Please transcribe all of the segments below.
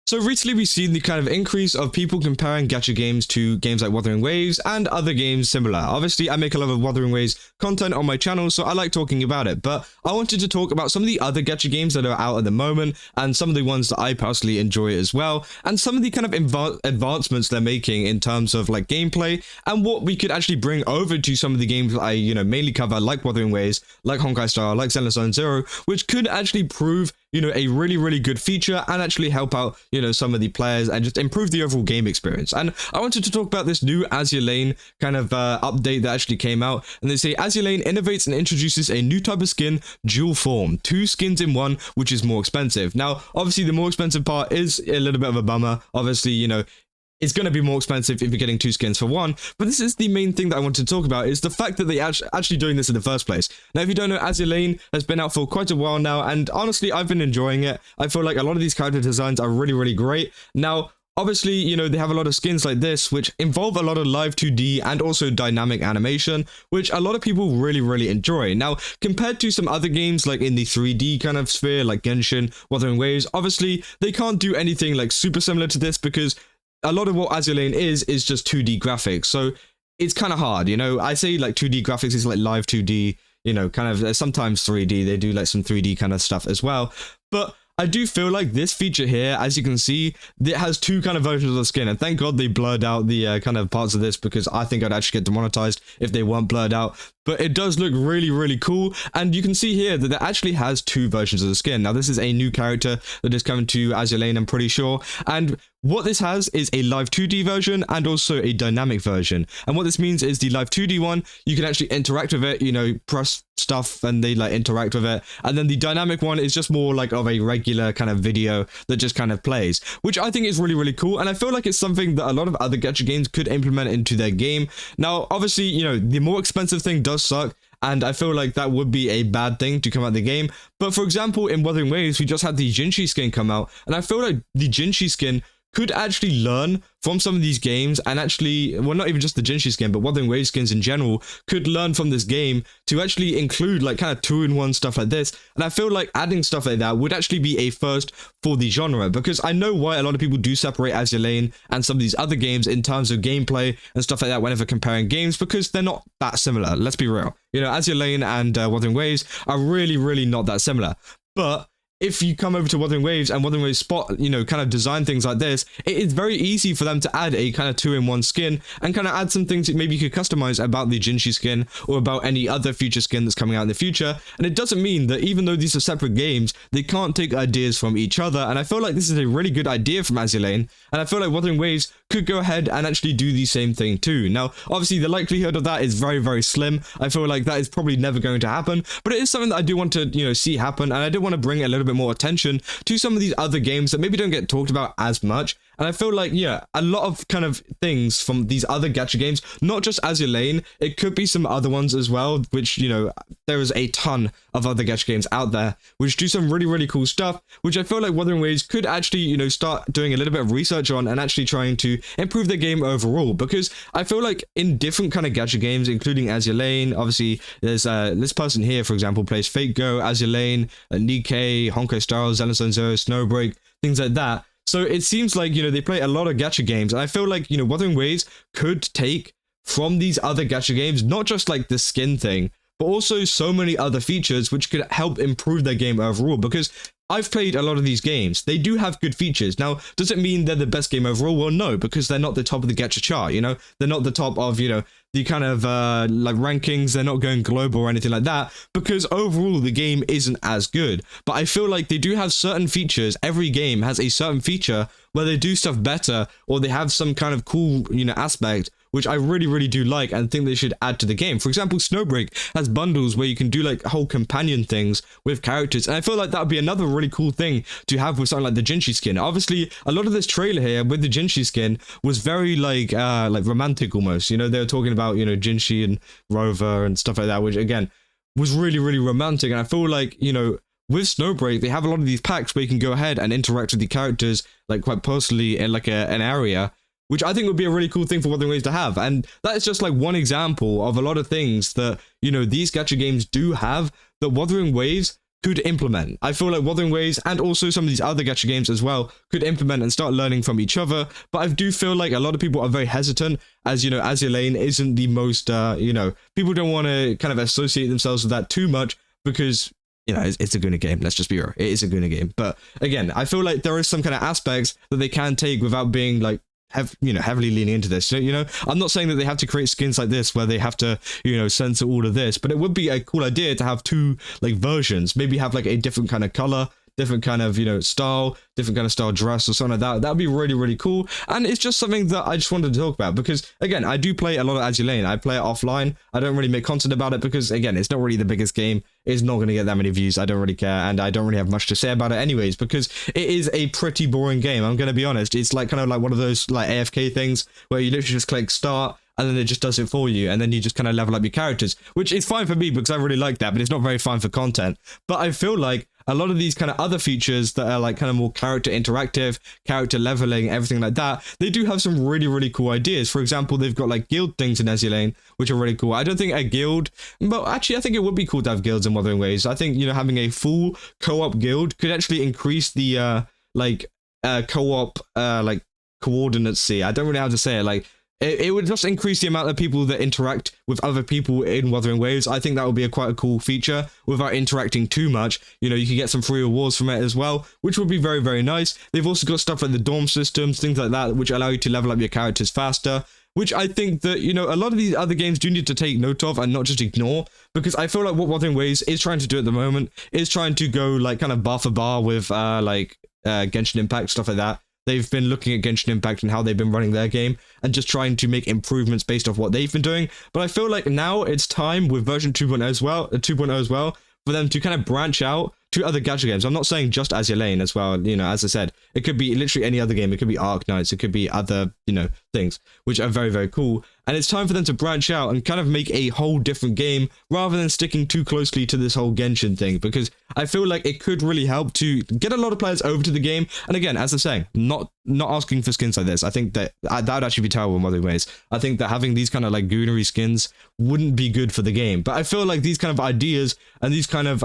So recently we've seen the kind of increase of people comparing gacha games to games like Wuthering Waves and other games similar. Obviously I make a lot of Wuthering Waves content on my channel, so I like talking about it, but I wanted to talk about some of the other gacha games that are out at the moment and some of the ones that I personally enjoy as well, and some of the kind of advancements they're making in terms of like gameplay and what we could actually bring over to some of the games that I mainly cover, like Wuthering Waves, like Honkai Star, like Zenless Zone Zero, which could actually prove a really good feature and actually help out, some of the players and just improve the overall game experience. And I wanted to talk about this new Azur Lane kind of update that actually came out. And they say Azur Lane innovates and introduces a new type of skin, dual form, 2 skins in one, which is more expensive. Now, obviously the more expensive part is a little bit of a bummer. Obviously, it's going to be more expensive if you're getting 2 skins for one, but this is the main thing that I want to talk about, is the fact that they actually doing this in the first place. Now, if you don't know, Azur Lane has been out for quite a while now, and honestly, I've been enjoying it. I feel like a lot of these character designs are really great. Now, obviously, they have a lot of skins like this, which involve a lot of live 2D and also dynamic animation, which a lot of people really enjoy. Now, compared to some other games like in the 3D kind of sphere, like Genshin, Wuthering Waves, obviously, they can't do anything like super similar to this because a lot of what Azur Lane is just 2D graphics, so it's kind of hard, I say like 2D graphics is like live 2D, kind of sometimes 3D, they do like some 3D kind of stuff as well, but I do feel like this feature here, as you can see, it has 2 kind of versions of the skin, and thank God they blurred out the kind of parts of this, because I think I'd actually get demonetized if they weren't blurred out. But it does look really cool, and you can see here that it actually has 2 versions of the skin. Now, this is a new character that is coming to Azur Lane, I'm pretty sure, and what this has is a live 2D version and also a dynamic version. And what this means is the live 2D one, you can actually interact with it, press stuff and they like interact with it. And then the dynamic one is just more like of a regular kind of video that just kind of plays, which I think is really cool. And I feel like it's something that a lot of other gacha games could implement into their game. Now, obviously, the more expensive thing does suck, and I feel like that would be a bad thing to come out of the game. But for example, in Wuthering Waves, we just had the Jinshi skin come out, and I feel like the Jinshi skin could actually learn from some of these games, and actually, well, not even just the Jinshi skin, but Wuthering Waves skins in general could learn from this game to actually include like kind of 2-in-1 stuff like this. And I feel like adding stuff like that would actually be a first for the genre, because I know why a lot of people do separate Azur Lane and some of these other games in terms of gameplay and stuff like that whenever comparing games, because they're not that similar. Let's be real. Azur Lane and Wuthering Waves are really not that similar. But if you come over to Wuthering Waves and Wuthering Waves spot, kind of design things like this, it is very easy for them to add a kind of 2-in-1 skin and kind of add some things that maybe you could customize about the Jinshi skin or about any other future skin that's coming out in the future. And it doesn't mean that even though these are separate games, they can't take ideas from each other. And I feel like this is a really good idea from Azur Lane. And I feel like Wuthering Waves could go ahead and actually do the same thing too. Now, obviously, the likelihood of that is very slim. I feel like that is probably never going to happen, but it is something that I do want to, see happen. And I do want to bring a little bit more attention to some of these other games that maybe don't get talked about as much. And I feel like, a lot of kind of things from these other gacha games, not just Azur Lane, it could be some other ones as well, which, there is a ton of other gacha games out there, which do some really cool stuff, which I feel like Wuthering Waves could actually, start doing a little bit of research on and actually trying to improve their game overall. Because I feel like in different kind of gacha games, including Azur Lane, obviously there's this person here, for example, plays Fate Go, Azur Lane, Nikkei, Honkai Star, Zenless Zone Zero, Snowbreak, things like that. So it seems like, they play a lot of gacha games, and I feel like, Wuthering Waves could take from these other gacha games, not just like the skin thing, but also so many other features which could help improve their game overall, because I've played a lot of these games. They do have good features. Now, does it mean they're the best game overall? Well, no, because they're not the top of the gacha chart, They're not the top of, the kind of like rankings. They're not going global or anything like that, because overall the game isn't as good. But I feel like they do have certain features. Every game has a certain feature where they do stuff better, or they have some kind of cool, aspect, which I really do like and think they should add to the game. For example, Snowbreak has bundles where you can do like whole companion things with characters, and I feel like that would be another really cool thing to have with something like the Jinshi skin. Obviously, a lot of this trailer here with the Jinshi skin was very like romantic almost. They were talking about, Jinshi and Rover and stuff like that, which again was really romantic. And I feel like, with Snowbreak, they have a lot of these packs where you can go ahead and interact with the characters like quite personally in like an area, which I think would be a really cool thing for Wuthering Waves to have. And that is just like one example of a lot of things that, these gacha games do have that Wuthering Waves could implement. I feel like Wuthering Waves and also some of these other gacha games as well could implement and start learning from each other. But I do feel like a lot of people are very hesitant, as you know, Azur Lane isn't the most, people don't want to kind of associate themselves with that too much because, you know, it's a Guna game. Let's just be real. It is a Guna game. But again, I feel like there is some kind of aspects that they can take without being like, heavily leaning into this. So, I'm not saying that they have to create skins like this where they have to, censor all of this, but it would be a cool idea to have two like versions, maybe have like a different kind of color, different kind of, style, different kind of style dress or something like that. That'd be really, really cool. And it's just something that I just wanted to talk about because, again, I do play a lot of Azur Lane. I play it offline. I don't really make content about it because, again, it's not really the biggest game. It's not going to get that many views. I don't really care. And I don't really have much to say about it anyways because it is a pretty boring game. I'm going to be honest. It's like kind of like one of those like AFK things where you literally just click start and then it just does it for you, and then you just kind of level up your characters, which is fine for me because I really like that, but it's not very fun for content. But I feel like a lot of these kind of other features that are like kind of more character interactive, character leveling, everything like that, they do have some really, really cool ideas. For example, they've got like guild things in Azur Lane, which are really cool. I don't think a guild, but actually I think it would be cool to have guilds in Wuthering Waves. I think, having a full co-op guild could actually increase the co-op coordinates. I don't really know how to say it. Like, it would just increase the amount of people that interact with other people in Wuthering Waves. I think that would be quite a cool feature without interacting too much. You can get some free rewards from it as well, which would be very, very nice. They've also got stuff like the dorm systems, things like that, which allow you to level up your characters faster, which I think that, a lot of these other games do need to take note of and not just ignore, because I feel like what Wuthering Waves is trying to do at the moment is trying to go like kind of bar for bar with Genshin Impact, stuff like that. They've been looking at Genshin Impact and how they've been running their game and just trying to make improvements based off what they've been doing. But I feel like now it's time with version 2.0 as well, for them to kind of branch out to other gacha games. I'm not saying just Azur Lane as well, as I said, it could be literally any other game. It could be Arc Knights, it could be other, things, which are very, very cool. And it's time for them to branch out and kind of make a whole different game rather than sticking too closely to this whole Genshin thing, because I feel like it could really help to get a lot of players over to the game. And again, as I'm saying, not asking for skins like this. I think that would actually be terrible in other ways. I think that having these kind of like goonery skins wouldn't be good for the game. But I feel like these kind of ideas and these kind of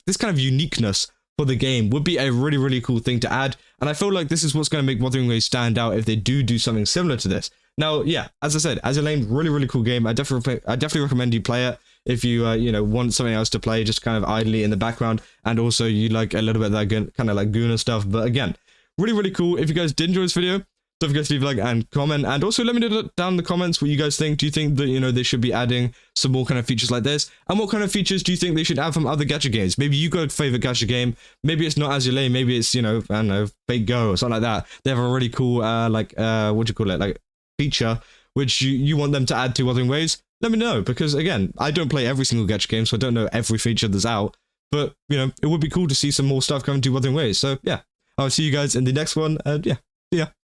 this kind of uniqueness for the game would be a really, really cool thing to add. And I feel like this is what's going to make Wuthering Waves stand out if they do something similar to this. Now, yeah, as I said, Azur Lane, really, really cool game. I definitely recommend you play it if you, want something else to play, just kind of idly in the background. And also you like a little bit of that kind of like Guna stuff. But again, really, really cool. If you guys did enjoy this video, don't forget to leave a like and comment. And also let me know down in the comments what you guys think. Do you think that, they should be adding some more kind of features like this? And what kind of features do you think they should add from other gacha games? Maybe you got a favorite gacha game. Maybe it's not Azur Lane. Maybe it's, I don't know, Fate Go or something like that. They have a really cool, feature which you want them to add to Wuthering Waves. Let me know, because again, I don't play every single gacha game, so I don't know every feature that's out. But, it would be cool to see some more stuff coming to Wuthering Waves. So, yeah, I'll see you guys in the next one. And yeah, see ya.